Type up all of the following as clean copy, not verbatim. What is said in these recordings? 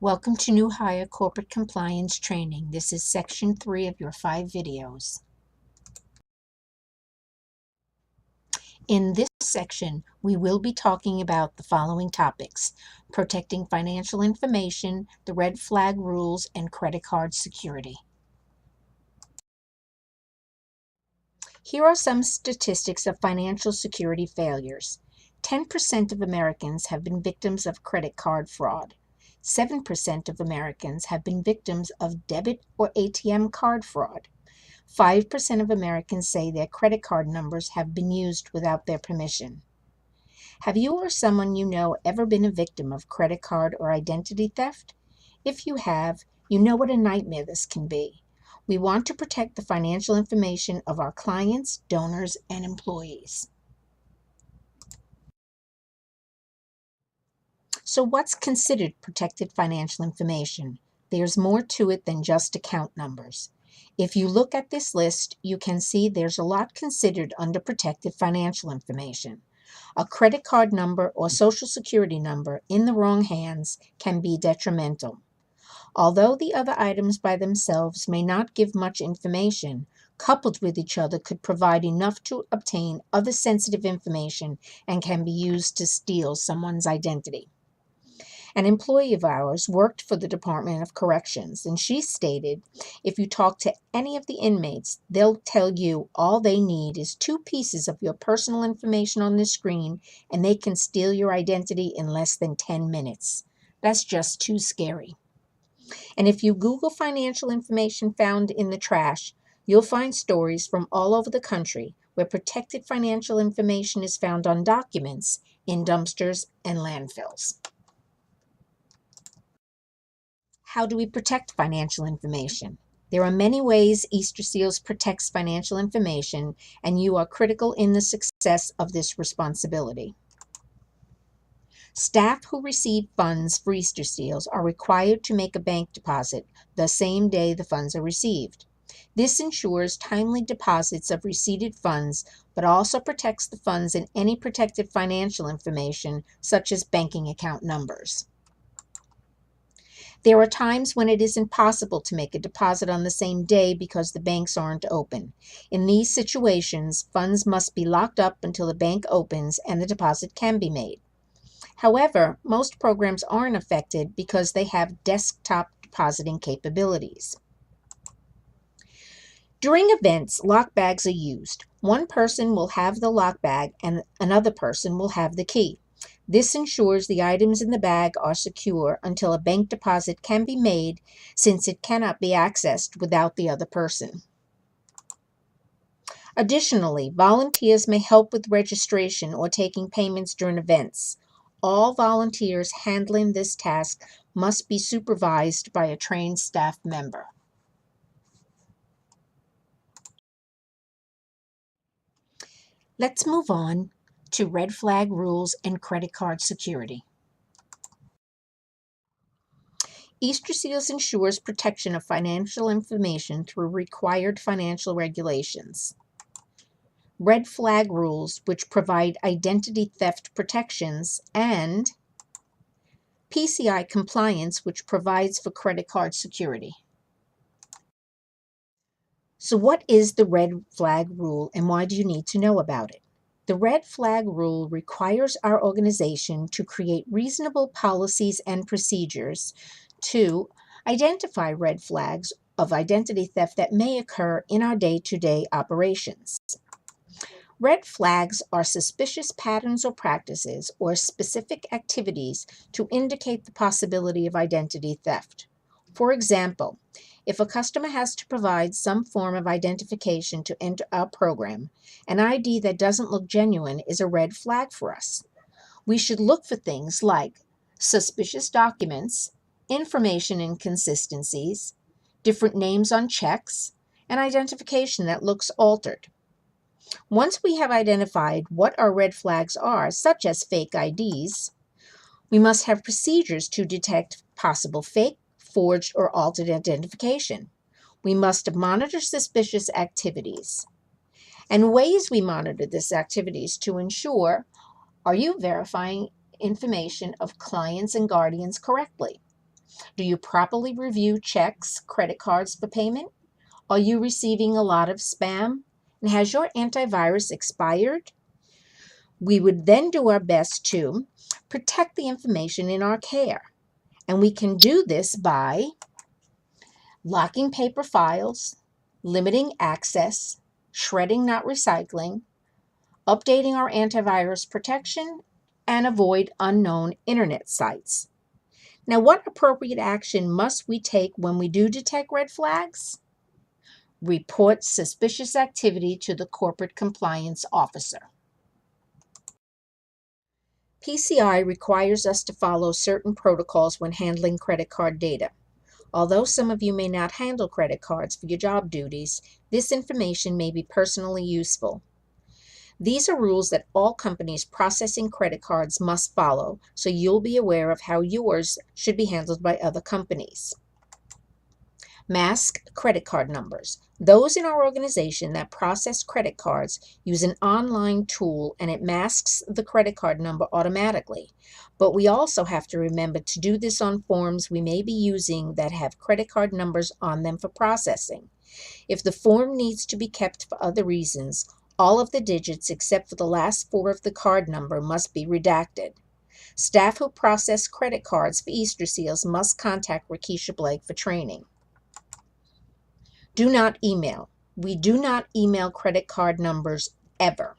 Welcome to New Hire Corporate Compliance Training. This is section 3 of your 5 videos. In this section, we will be talking about the following topics: protecting financial information, the red flag rules, and credit card security. Here are some statistics of financial security failures. 10% of Americans have been victims of credit card fraud. 7% of Americans have been victims of debit or ATM card fraud. 5% of Americans say their credit card numbers have been used without their permission. Have you or someone you know ever been a victim of credit card or identity theft? If you have, you know what a nightmare this can be. We want to protect the financial information of our clients, donors, and employees. So what's considered protected financial information? There's more to it than just account numbers. If you look at this list, you can see there's a lot considered under protected financial information. A credit card number or social security number in the wrong hands can be detrimental. Although the other items by themselves may not give much information, coupled with each other could provide enough to obtain other sensitive information and can be used to steal someone's identity. An employee of ours worked for the Department of Corrections, and she stated, if you talk to any of the inmates, they'll tell you all they need is 2 pieces of your personal information on the screen, and they can steal your identity in less than 10 minutes. That's just too scary. And if you Google financial information found in the trash, you'll find stories from all over the country where protected financial information is found on documents in dumpsters and landfills. How do we protect financial information? There are many ways Easter Seals protects financial information, and you are critical in the success of this responsibility. Staff who receive funds for Easter Seals are required to make a bank deposit the same day the funds are received. This ensures timely deposits of receipted funds, but also protects the funds and any protected financial information, such as banking account numbers. There are times when it is impossible to make a deposit on the same day because the banks aren't open. In these situations, funds must be locked up until the bank opens and the deposit can be made. However, most programs aren't affected because they have desktop depositing capabilities. During events, lock bags are used. One person will have the lock bag and another person will have the key. This ensures the items in the bag are secure until a bank deposit can be made, since it cannot be accessed without the other person. Additionally, volunteers may help with registration or taking payments during events. All volunteers handling this task must be supervised by a trained staff member. Let's move on to red flag rules and credit card security. Easter Seals ensures protection of financial information through required financial regulations. Red flag rules, which provide identity theft protections, and PCI Compliance, which provides for credit card security. So what is the red flag rule and why do you need to know about it? The red flag rule requires our organization to create reasonable policies and procedures to identify red flags of identity theft that may occur in our day-to-day operations. Red flags are suspicious patterns or practices or specific activities to indicate the possibility of identity theft. For example, if a customer has to provide some form of identification to enter our program, an ID that doesn't look genuine is a red flag for us. We should look for things like suspicious documents, information inconsistencies, different names on checks, and identification that looks altered. Once we have identified what our red flags are, such as fake IDs, we must have procedures to detect possible fake, forged, or altered identification. We must monitor suspicious activities. And ways we monitor these activities to ensure, are you verifying information of clients and guardians correctly? Do you properly review checks, credit cards for payment? Are you receiving a lot of spam? And has your antivirus expired? We would then do our best to protect the information in our care. And we can do this by locking paper files, limiting access, shredding, not recycling, updating our antivirus protection, and avoid unknown internet sites. Now, what appropriate action must we take when we do detect red flags? Report suspicious activity to the corporate compliance officer. PCI requires us to follow certain protocols when handling credit card data. Although some of you may not handle credit cards for your job duties, this information may be personally useful. These are rules that all companies processing credit cards must follow, so you'll be aware of how yours should be handled by other companies. Mask credit card numbers. Those in our organization that process credit cards use an online tool and it masks the credit card number automatically. But we also have to remember to do this on forms we may be using that have credit card numbers on them for processing. If the form needs to be kept for other reasons, all of the digits except for the last four of the card number must be redacted. Staff who process credit cards for Easter seals must contact Rakesha Blake for training. Do not email. We do not email credit card numbers ever.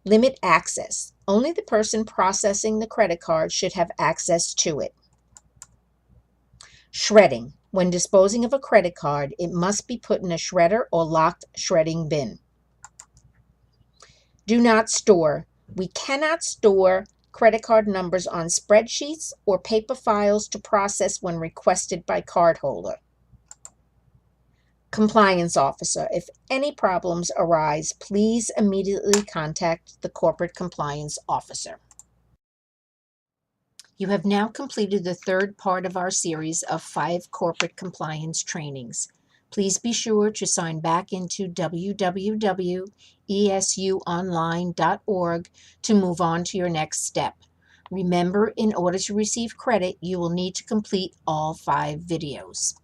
Limit access. Only the person processing the credit card should have access to it. Shredding. When disposing of a credit card, it must be put in a shredder or locked shredding bin. Do not store. We cannot store credit card numbers on spreadsheets or paper files to process when requested by cardholder. Compliance officer. If any problems arise, please immediately contact the corporate compliance officer. You have now completed the third part of our series of 5 corporate compliance trainings. Please be sure to sign back into www.esuonline.org to move on to your next step. Remember, in order to receive credit, you will need to complete all 5 videos.